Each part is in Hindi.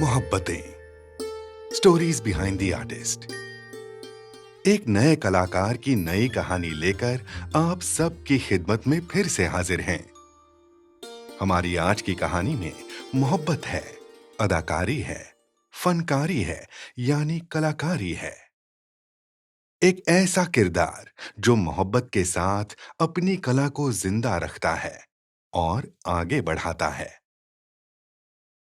Mohabbatein, stories behind the artist. एक नए कलाकार की नई कहानी लेकर आप सबकी खिदमत में फिर से हाजिर हैं। हमारी आज की कहानी में मोहब्बत है, अदाकारी है, फनकारी है, यानी कलाकारी है। एक ऐसा किरदार जो मोहब्बत के साथ अपनी कला को जिंदा रखता है और आगे बढ़ाता है।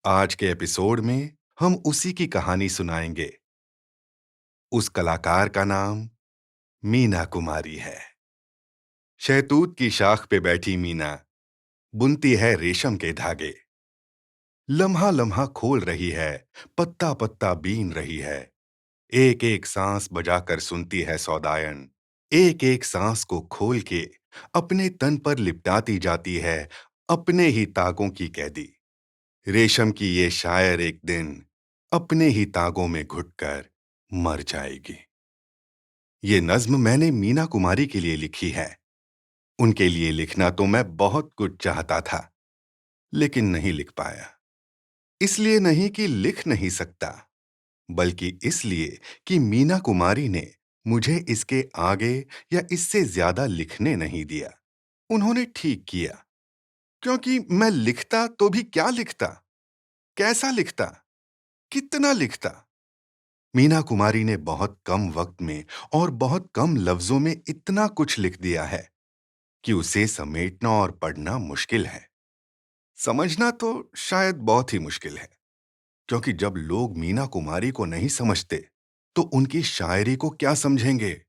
आज के एपिसोड में हम उसी की कहानी सुनाएंगे। उस कलाकार का नाम मीना कुमारी है। शहतूत की शाख पे बैठी मीना बुनती है रेशम के धागे। लम्हा लम्हा खोल रही है, पत्ता पत्ता बीन रही है। एक एक सांस बजाकर सुनती है सौदायन। एक एक सांस को खोल के अपने तन पर लिपटाती जाती है अपने ही तागों की कैदी। रेशम की ये शायर एक दिन अपने ही तागों में घुटकर मर जाएगी। ये नज्म मैंने मीना कुमारी के लिए लिखी है। उनके लिए लिखना तो मैं बहुत कुछ चाहता था, लेकिन नहीं लिख पाया। इसलिए नहीं कि लिख नहीं सकता, बल्कि इसलिए कि मीना कुमारी ने मुझे इसके आगे या इससे ज्यादा लिखने नहीं दिया। उन्होंने ठीक किया, क्योंकि मैं लिखता तो भी क्या लिखता, कैसा लिखता, कितना लिखता। मीना कुमारी ने बहुत कम वक्त में और बहुत कम लफ्जों में इतना कुछ लिख दिया है कि उसे समेटना और पढ़ना मुश्किल है। समझना तो शायद बहुत ही मुश्किल है, क्योंकि जब लोग मीना कुमारी को नहीं समझते तो उनकी शायरी को क्या समझेंगे।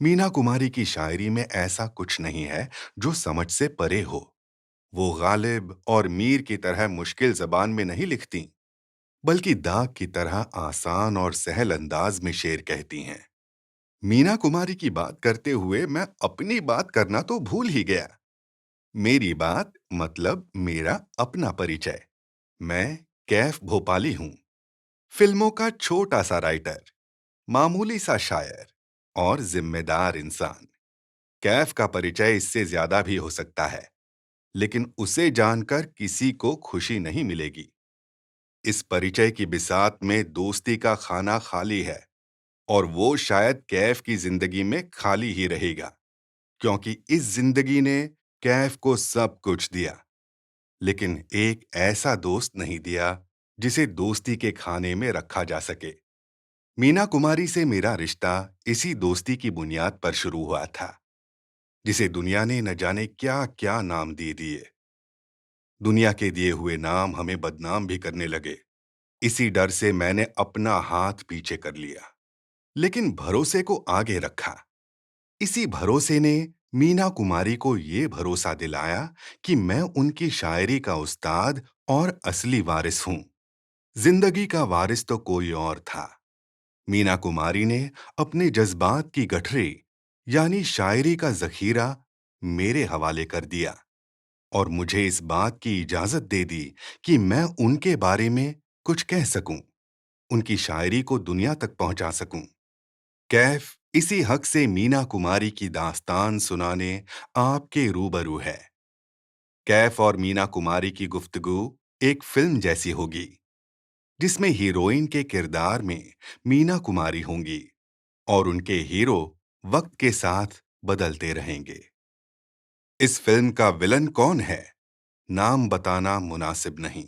मीना कुमारी की शायरी में ऐसा कुछ नहीं है जो समझ से परे हो। वो गालिब और मीर की तरह मुश्किल जबान में नहीं लिखती, बल्कि दाग की तरह आसान और सहल अंदाज में शेर कहती हैं। मीना कुमारी की बात करते हुए मैं अपनी बात करना तो भूल ही गया। मेरी बात मतलब मेरा अपना परिचय। मैं कैफ भोपाली हूं, फिल्मों का छोटा सा राइटर, मामूली सा शायर और जिम्मेदार इंसान। कैफ का परिचय इससे ज्यादा भी हो सकता है, लेकिन उसे जानकर किसी को खुशी नहीं मिलेगी। इस परिचय की बिसात में दोस्ती का खाना खाली है, और वो शायद कैफ की जिंदगी में खाली ही रहेगा, क्योंकि इस जिंदगी ने कैफ को सब कुछ दिया, लेकिन एक ऐसा दोस्त नहीं दिया जिसे दोस्ती के खाने में रखा जा सके। मीना कुमारी से मेरा रिश्ता इसी दोस्ती की बुनियाद पर शुरू हुआ था, जिसे दुनिया ने न जाने क्या क्या नाम दे दिए। दुनिया के दिए हुए नाम हमें बदनाम भी करने लगे। इसी डर से मैंने अपना हाथ पीछे कर लिया, लेकिन भरोसे को आगे रखा। इसी भरोसे ने मीना कुमारी को ये भरोसा दिलाया कि मैं उनकी शायरी का उस्ताद और असली वारिस हूं। जिंदगी का वारिस तो कोई और था। मीना कुमारी ने अपने जज्बात की गठरी यानी शायरी का जखीरा मेरे हवाले कर दिया, और मुझे इस बात की इजाजत दे दी कि मैं उनके बारे में कुछ कह सकूं, उनकी शायरी को दुनिया तक पहुंचा सकूं। कैफ इसी हक से मीना कुमारी की दास्तान सुनाने आपके रूबरू है। कैफ और मीना कुमारी की गुफ्तगू एक फिल्म जैसी होगी, जिसमें हीरोइन के किरदार में मीना कुमारी होंगी और उनके हीरो वक्त के साथ बदलते रहेंगे। इस फिल्म का विलन कौन है, नाम बताना मुनासिब नहीं।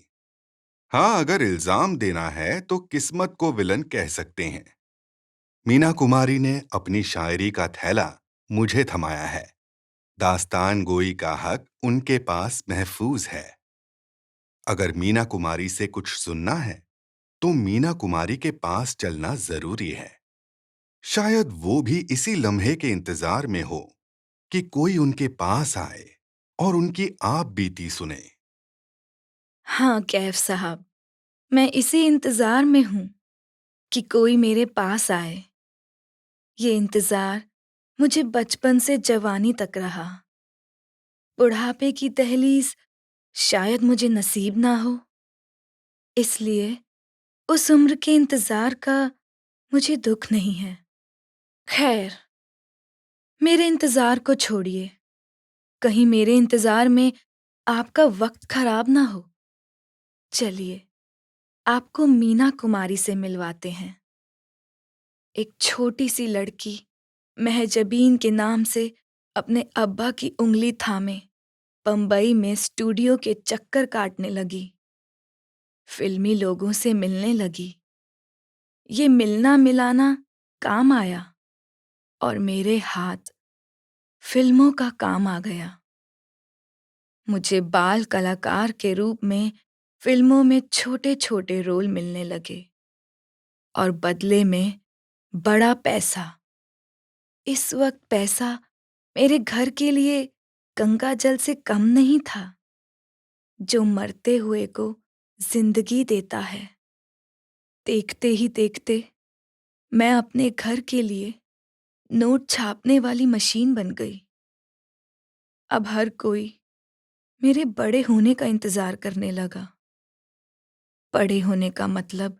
हाँ, अगर इल्जाम देना है तो किस्मत को विलन कह सकते हैं। मीना कुमारी ने अपनी शायरी का थैला मुझे थमाया है। दास्तान गोई का हक उनके पास महफूज है। अगर मीना कुमारी से कुछ सुनना है तो मीना कुमारी के पास चलना जरूरी है। शायद वो भी इसी लम्हे के इंतजार में हो कि कोई उनके पास आए और उनकी आप बीती सुने। हाँ कैफ साहब, मैं इसी इंतजार में हूँ कि कोई मेरे पास आए। ये इंतजार मुझे बचपन से जवानी तक रहा। बुढ़ापे की दहलीज शायद मुझे नसीब ना हो, इसलिए उस उम्र के इंतजार का मुझे दुख नहीं है। खैर, मेरे इंतजार को छोड़िए। कहीं मेरे इंतजार में आपका वक्त खराब ना हो। चलिए, आपको मीना कुमारी से मिलवाते हैं। एक छोटी सी लड़की महजबीन के नाम से अपने अब्बा की उंगली थामे बंबई में स्टूडियो के चक्कर काटने लगी। फिल्मी लोगों से मिलने लगी। ये मिलना मिलाना काम आया और मेरे हाथ फिल्मों का काम आ गया। मुझे बाल कलाकार के रूप में फिल्मों में छोटे-छोटे रोल मिलने लगे और बदले में बड़ा पैसा। इस वक्त पैसा मेरे घर के लिए गंगा जल से कम नहीं था, जो मरते हुए को जिंदगी देता है। देखते ही देखते मैं अपने घर के लिए नोट छापने वाली मशीन बन गई। अब हर कोई मेरे बड़े होने का इंतजार करने लगा। बड़े होने का मतलब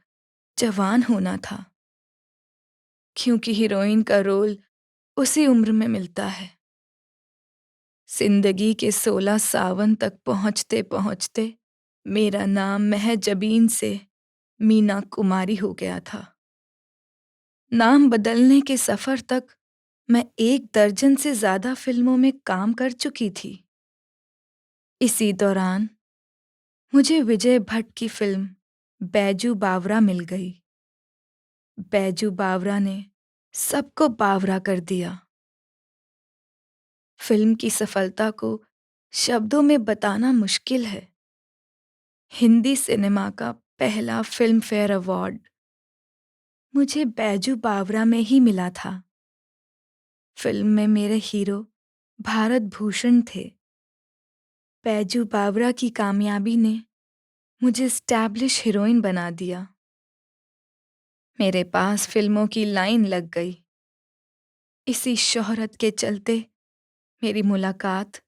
जवान होना था, क्योंकि हीरोइन का रोल उसी उम्र में मिलता है। जिंदगी के 16 सावन तक पहुंचते पहुंचते मेरा नाम महजबीन से मीना कुमारी हो गया था। नाम बदलने के सफर तक मैं 1 दर्जन से ज्यादा फिल्मों में काम कर चुकी थी। इसी दौरान मुझे विजय भट्ट की फिल्म बैजू बावरा मिल गई। बैजू बावरा ने सबको बावरा कर दिया। फिल्म की सफलता को शब्दों में बताना मुश्किल है। हिंदी सिनेमा का पहला फिल्म फेयर अवार्ड मुझे बैजू बावरा में ही मिला था। फिल्म में मेरे हीरो भारत भूषण थे। बैजू बावरा की कामयाबी ने मुझे स्टैब्लिश हीरोइन बना दिया। मेरे पास फिल्मों की लाइन लग गई। इसी शोहरत के चलते मेरी मुलाकात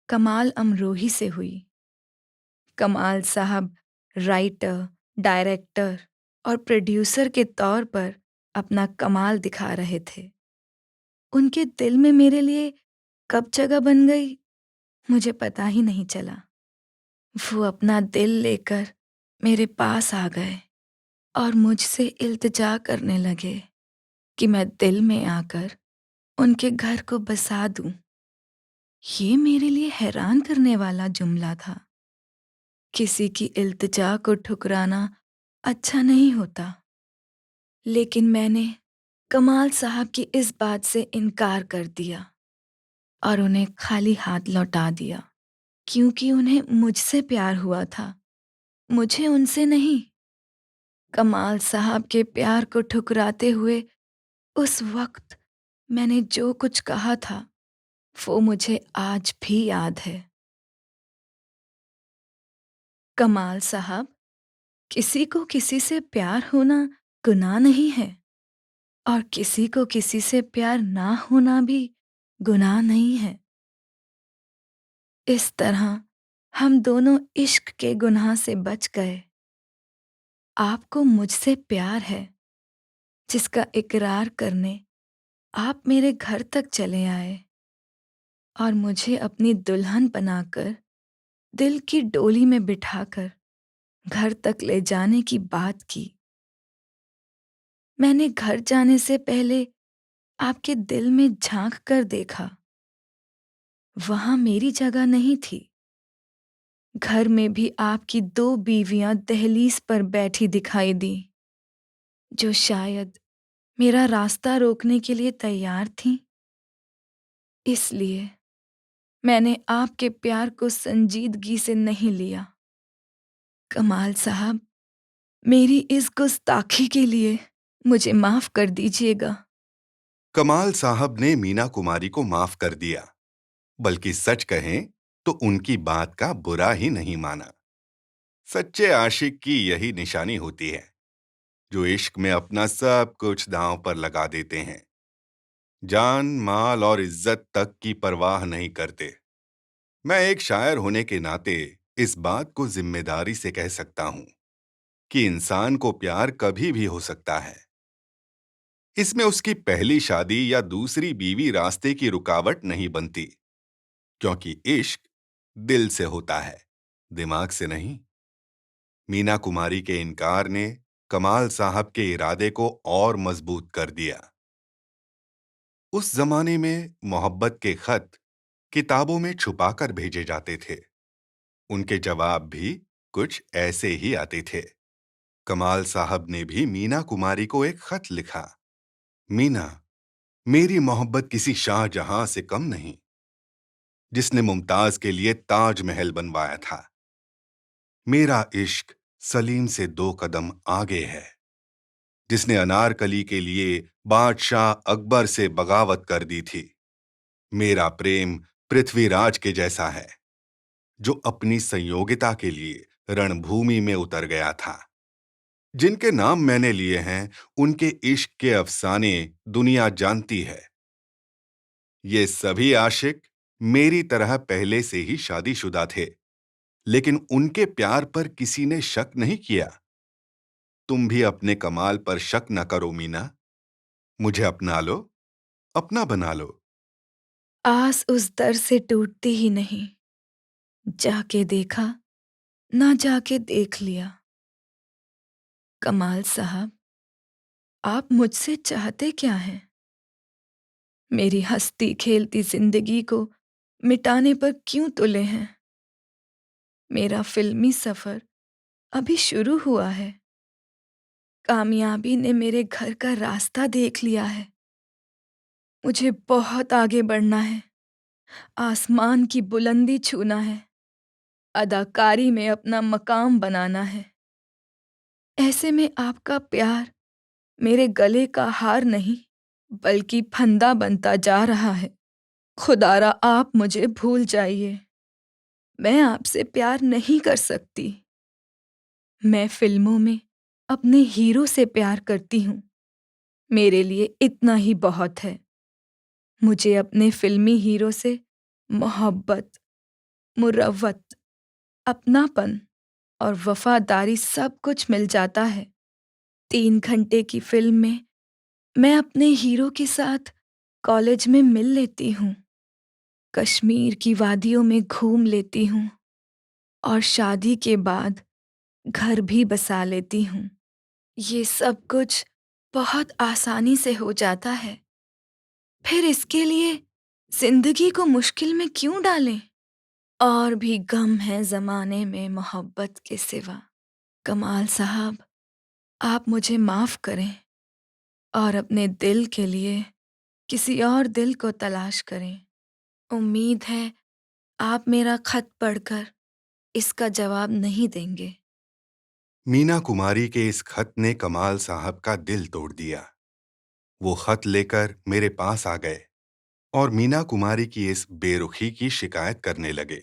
कमाल अमरोही से हुई। कमाल साहब राइटर, डायरेक्टर और प्रोड्यूसर के तौर पर अपना कमाल दिखा रहे थे। उनके दिल में मेरे लिए कब जगह बन गई, मुझे पता ही नहीं चला। वो अपना दिल लेकर मेरे पास आ गए और मुझसे इल्तिजा करने लगे कि मैं दिल में आकर उनके घर को बसा दूं। ये मेरे लिए हैरान करने वाला जुमला था। किसी की इल्तिजा को ठुकराना अच्छा नहीं होता, लेकिन मैंने कमाल साहब की इस बात से इनकार कर दिया और उन्हें खाली हाथ लौटा दिया, क्योंकि उन्हें मुझसे प्यार हुआ था, मुझे उनसे नहीं। कमाल साहब के प्यार को ठुकराते हुए उस वक्त मैंने जो कुछ कहा था, वो मुझे आज भी याद है। कमाल साहब, किसी को किसी से प्यार होना गुनाह नहीं है और किसी को किसी से प्यार ना होना भी गुनाह नहीं है। इस तरह हम दोनों इश्क के गुनाह से बच गए। आपको मुझसे प्यार है, जिसका इकरार करने आप मेरे घर तक चले आए और मुझे अपनी दुल्हन बनाकर दिल की डोली में बिठाकर घर तक ले जाने की बात की। मैंने घर जाने से पहले आपके दिल में झांक कर देखा। वहां मेरी जगह नहीं थी। घर में भी आपकी 2 बीवियां दहलीज पर बैठी दिखाई दी, जो शायद मेरा रास्ता रोकने के लिए तैयार थीं। इसलिए मैंने आपके प्यार को संजीदगी से नहीं लिया। कमाल साहब, मेरी इस गुस्ताखी के लिए मुझे माफ कर दीजिएगा। कमाल साहब ने मीना कुमारी को माफ कर दिया, बल्कि सच कहें तो उनकी बात का बुरा ही नहीं माना। सच्चे आशिक की यही निशानी होती है, जो इश्क में अपना सब कुछ दांव पर लगा देते हैं। जान, माल और इज्जत तक की परवाह नहीं करते। मैं एक शायर होने के नाते इस बात को जिम्मेदारी से कह सकता हूं कि इंसान को प्यार कभी भी हो सकता है। इसमें उसकी पहली शादी या दूसरी बीवी रास्ते की रुकावट नहीं बनती, क्योंकि इश्क दिल से होता है, दिमाग से नहीं। मीना कुमारी के इनकार ने कमाल साहब के इरादे को और मजबूत कर दिया। उस जमाने में मोहब्बत के खत किताबों में छुपाकर भेजे जाते थे। उनके जवाब भी कुछ ऐसे ही आते थे। कमाल साहब ने भी मीना कुमारी को एक खत लिखा। मीना, मेरी मोहब्बत किसी शाहजहां से कम नहीं, जिसने मुमताज के लिए ताजमहल बनवाया था। मेरा इश्क सलीम से 2 कदम आगे है, जिसने अनारकली के लिए बादशाह अकबर से बगावत कर दी थी। मेरा प्रेम पृथ्वीराज के जैसा है, जो अपनी संयोगिता के लिए रणभूमि में उतर गया था। जिनके नाम मैंने लिए हैं, उनके इश्क के अफसाने दुनिया जानती है। ये सभी आशिक मेरी तरह पहले से ही शादीशुदा थे, लेकिन उनके प्यार पर किसी ने शक नहीं किया। तुम भी अपने कमाल पर शक न करो मीना। मुझे अपना लो, अपना बना लो। आस उस दर से टूटती ही नहीं। जाके देखा, ना जाके देख लिया। कमाल साहब, आप मुझसे चाहते क्या हैं? मेरी हंसती खेलती जिंदगी को मिटाने पर क्यों तुले हैं? मेरा फिल्मी सफर अभी शुरू हुआ है। कामयाबी ने मेरे घर का रास्ता देख लिया है। मुझे बहुत आगे बढ़ना है, आसमान की बुलंदी छूना है, अदाकारी में अपना मकाम बनाना है। ऐसे में आपका प्यार मेरे गले का हार नहीं, बल्कि फंदा बनता जा रहा है। खुदारा आप मुझे भूल जाइए। मैं आपसे प्यार नहीं कर सकती। मैं फिल्मों में अपने हीरो से प्यार करती हूँ। मेरे लिए इतना ही बहुत है। मुझे अपने फिल्मी हीरो से मोहब्बत, मुरव्वत, अपनापन और वफादारी सब कुछ मिल जाता है। 3 घंटे की फिल्म में मैं अपने हीरो के साथ कॉलेज में मिल लेती हूँ, कश्मीर की वादियों में घूम लेती हूँ और शादी के बाद घर भी बसा लेती हूँ। ये सब कुछ बहुत आसानी से हो जाता है। फिर इसके लिए जिंदगी को मुश्किल में क्यों डालें? और भी गम है जमाने में मोहब्बत के सिवा। कमाल साहब, आप मुझे माफ करें और अपने दिल के लिए किसी और दिल को तलाश करें। उम्मीद है आप मेरा खत पढ़कर इसका जवाब नहीं देंगे। मीना कुमारी के इस खत ने कमाल साहब का दिल तोड़ दिया। वो खत लेकर मेरे पास आ गए और मीना कुमारी की इस बेरुखी की शिकायत करने लगे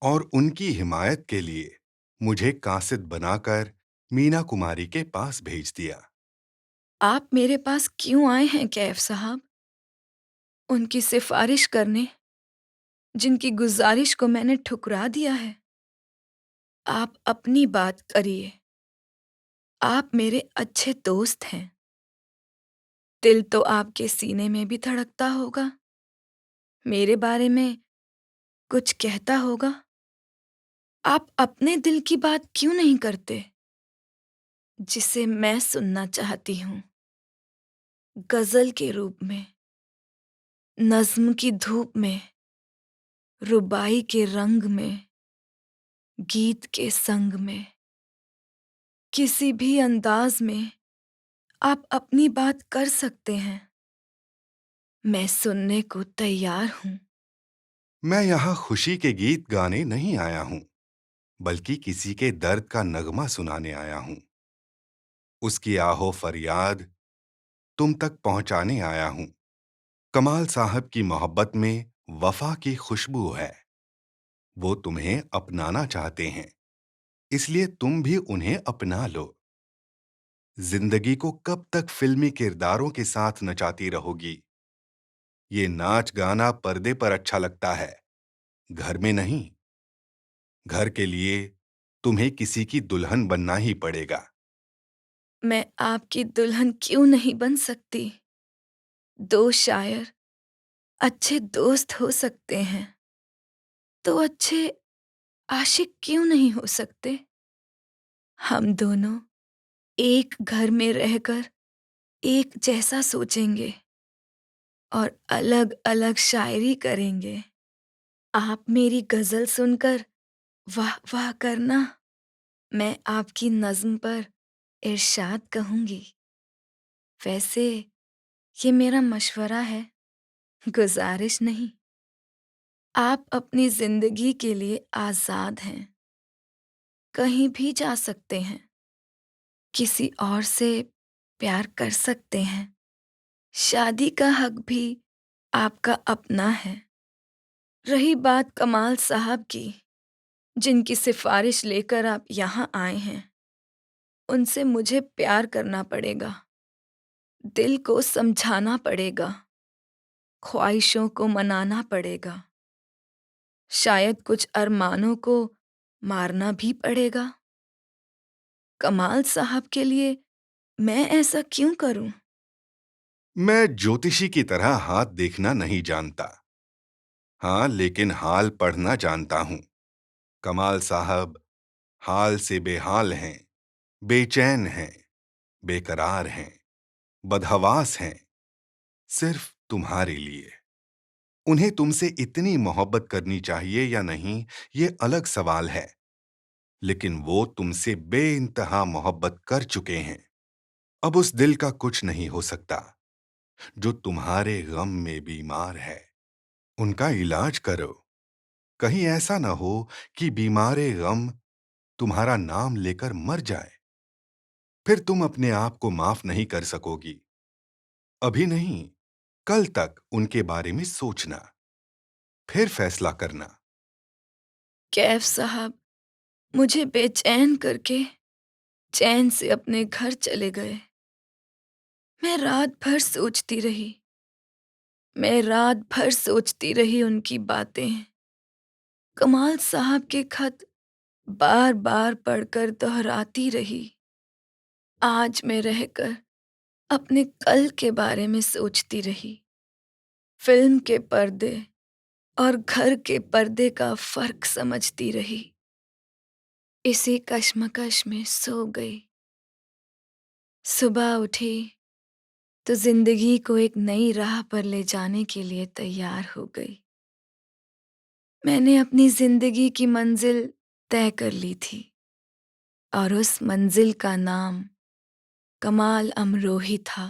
और उनकी हिमायत के लिए मुझे कासिद बनाकर मीना कुमारी के पास भेज दिया। आप मेरे पास क्यों आए हैं कैफ साहब? उनकी सिफारिश करने, जिनकी गुजारिश को मैंने ठुकरा दिया है। आप अपनी बात करिए। आप मेरे अच्छे दोस्त हैं। दिल तो आपके सीने में भी धड़कता होगा। मेरे बारे में कुछ कहता होगा। आप अपने दिल की बात क्यों नहीं करते, जिसे मैं सुनना चाहती हूँ, गजल के रूप में, नज्म की धूप में, रुबाई के रंग में, गीत के संग में, किसी भी अंदाज में आप अपनी बात कर सकते हैं। मैं सुनने को तैयार हूँ। मैं यहाँ खुशी के गीत गाने नहीं आया हूँ, बल्कि किसी के दर्द का नगमा सुनाने आया हूँ। उसकी आहो फरियाद तुम तक पहुंचाने आया हूँ। कमाल साहब की मोहब्बत में वफा की खुशबू है। वो तुम्हें अपनाना चाहते हैं, इसलिए तुम भी उन्हें अपना लो। जिंदगी को कब तक फिल्मी किरदारों के साथ नचाती रहोगी? ये नाच गाना पर्दे पर अच्छा लगता है, घर में नहीं। घर के लिए तुम्हें किसी की दुल्हन बनना ही पड़ेगा। मैं आपकी दुल्हन क्यों नहीं बन सकती? 2 शायर अच्छे दोस्त हो सकते हैं, तो अच्छे आशिक क्यों नहीं हो सकते? हम दोनों एक घर में रहकर एक जैसा सोचेंगे और अलग-अलग शायरी करेंगे। आप मेरी गज़ल सुनकर वाह-वाह करना, मैं आपकी नज़्म पर इरशाद कहूँगी। वैसे ये मेरा मशवरा है, गुज़ारिश नहीं। आप अपनी ज़िंदगी के लिए आज़ाद हैं, कहीं भी जा सकते हैं, किसी और से प्यार कर सकते हैं। शादी का हक भी आपका अपना है। रही बात कमाल साहब की, जिनकी सिफ़ारिश लेकर आप यहाँ आए हैं, उनसे मुझे प्यार करना पड़ेगा, दिल को समझाना पड़ेगा, ख्वाहिशों को मनाना पड़ेगा, शायद कुछ अरमानों को मारना भी पड़ेगा। कमाल साहब के लिए मैं ऐसा क्यों करूं? मैं ज्योतिषी की तरह हाथ देखना नहीं जानता। हाँ, लेकिन हाल पढ़ना जानता हूं। कमाल साहब हाल से बेहाल हैं, बेचैन हैं, बेकरार हैं, बदहवास हैं, सिर्फ तुम्हारे लिए। उन्हें तुमसे इतनी मोहब्बत करनी चाहिए या नहीं, ये अलग सवाल है, लेकिन वो तुमसे बेइंतहा मोहब्बत कर चुके हैं। अब उस दिल का कुछ नहीं हो सकता, जो तुम्हारे गम में बीमार है। उनका इलाज करो। कहीं ऐसा ना हो कि बीमारे गम तुम्हारा नाम लेकर मर जाए। फिर तुम अपने आप को माफ नहीं कर सकोगी। अभी नहीं, कल तक उनके बारे में सोचना, फिर फैसला करना। कैफ साहब मुझे बेचैन करके चैन से अपने घर चले गए। मैं रात भर सोचती रही। मैं रात भर सोचती रही उनकी बातें। कमाल साहब के खत बार-बार पढ़कर दोहराती रही। आज मैं रहकर अपने कल के बारे में सोचती रही। फिल्म के पर्दे और घर के पर्दे का फ़र्क समझती रही। इसी कश्मकश में सो गई। सुबह उठी तो ज़िंदगी को एक नई राह पर ले जाने के लिए तैयार हो गई। मैंने अपनी ज़िंदगी की मंज़िल तय कर ली थी और उस मंज़िल का नाम कमाल अमरोही था।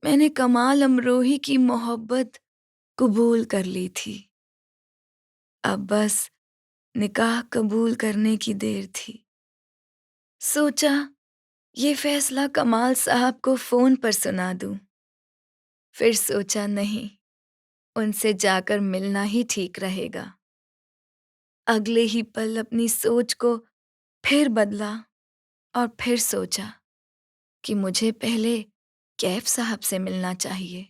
मैंने कमाल अमरोही की मोहब्बत कबूल कर ली थी। अब बस निकाह कबूल करने की देर थी। सोचा ये फ़ैसला कमाल साहब को फ़ोन पर सुना दूँ। फिर सोचा नहीं, उनसे जाकर मिलना ही ठीक रहेगा। अगले ही पल अपनी सोच को फिर बदला और फिर सोचा कि मुझे पहले कैफ साहब से मिलना चाहिए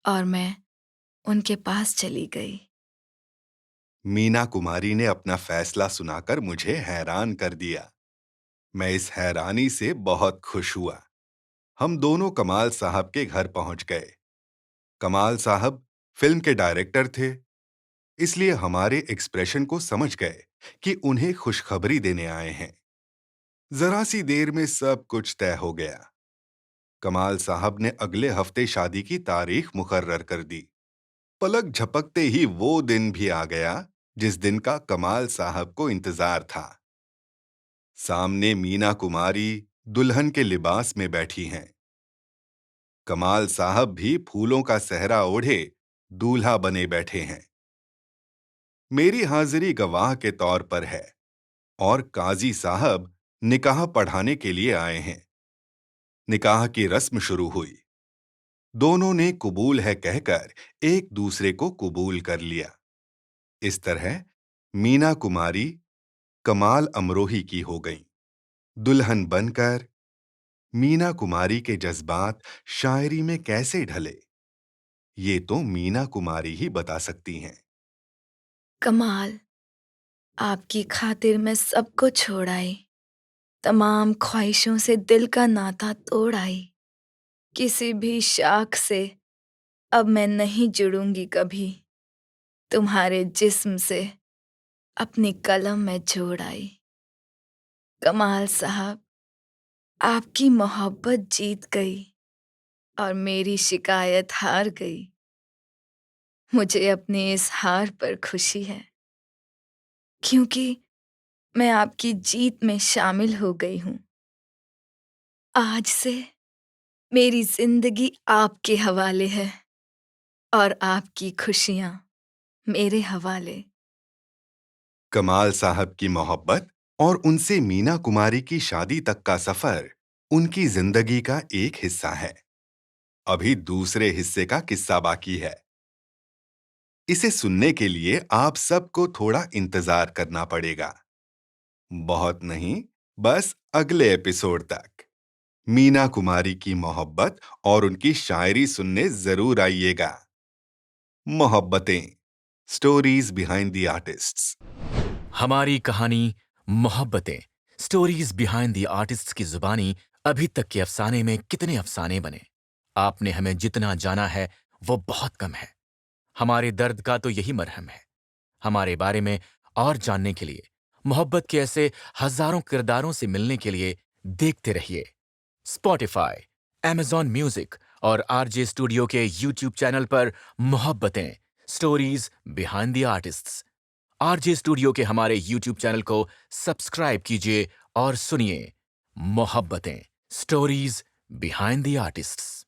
और मैं उनके पास चली गई। मीना कुमारी ने अपना फैसला सुनाकर मुझे हैरान कर दिया। मैं इस हैरानी से बहुत खुश हुआ। हम दोनों कमाल साहब के घर पहुंच गए। कमाल साहब फिल्म के डायरेक्टर थे, इसलिए हमारे एक्सप्रेशन को समझ गए कि उन्हें खुशखबरी देने आए हैं। जरा सी देर में सब कुछ तय हो गया। कमाल साहब ने अगले हफ्ते शादी की तारीख मुकर्रर कर दी। पलक झपकते ही वो दिन भी आ गया जिस दिन का कमाल साहब को इंतजार था। सामने मीना कुमारी दुल्हन के लिबास में बैठी हैं। कमाल साहब भी फूलों का सहरा ओढ़े दूल्हा बने बैठे हैं। मेरी हाजिरी गवाह के तौर पर है और काजी साहब निकाह पढ़ाने के लिए आए हैं। निकाह की रस्म शुरू हुई। दोनों ने कबूल है कहकर एक दूसरे को कबूल कर लिया। इस तरह मीना कुमारी कमाल अमरोही की हो गईं। दुल्हन बनकर मीना कुमारी के जज्बात शायरी में कैसे ढले, ये तो मीना कुमारी ही बता सकती हैं। कमाल, आपकी खातिर मैं सबको छोड़ आई, तमाम ख्वाहिशों से दिल का नाता तोड़ आई। किसी भी शाख से अब मैं नहीं जुड़ूंगी कभी, तुम्हारे जिस्म से अपनी कलम मैं जोड़ आई। कमाल साहब, आपकी मोहब्बत जीत गई और मेरी शिकायत हार गई। मुझे अपनी इस हार पर खुशी है, क्योंकि मैं आपकी जीत में शामिल हो गई हूँ। आज से मेरी ज़िंदगी आपके हवाले है और आपकी खुशियाँ मेरे हवाले। कमाल साहब की मोहब्बत और उनसे मीना कुमारी की शादी तक का सफर उनकी जिंदगी का एक हिस्सा है। अभी दूसरे हिस्से का किस्सा बाकी है। इसे सुनने के लिए आप सबको थोड़ा इंतजार करना पड़ेगा। बहुत नहीं, बस अगले एपिसोड तक। मीना कुमारी की मोहब्बत और उनकी शायरी सुनने जरूर आइएगा। Mohabbatein, stories behind the artists. हमारी कहानी Mohabbatein, stories behind the artist की जुबानी अभी तक के अफसाने में कितने अफसाने बने। आपने हमें जितना जाना है वो बहुत कम है। हमारे दर्द का तो यही मरहम है। हमारे बारे में और जानने के लिए, मोहब्बत के ऐसे हजारों किरदारों से मिलने के लिए देखते रहिए स्पॉटिफाई, Amazon म्यूजिक और आरजे स्टूडियो के यूट्यूब चैनल पर Mohabbatein, stories behind the artists. RJ studio के हमारे यूट्यूब चैनल को सब्सक्राइब कीजिए और सुनिए Mohabbatein, stories behind the artists.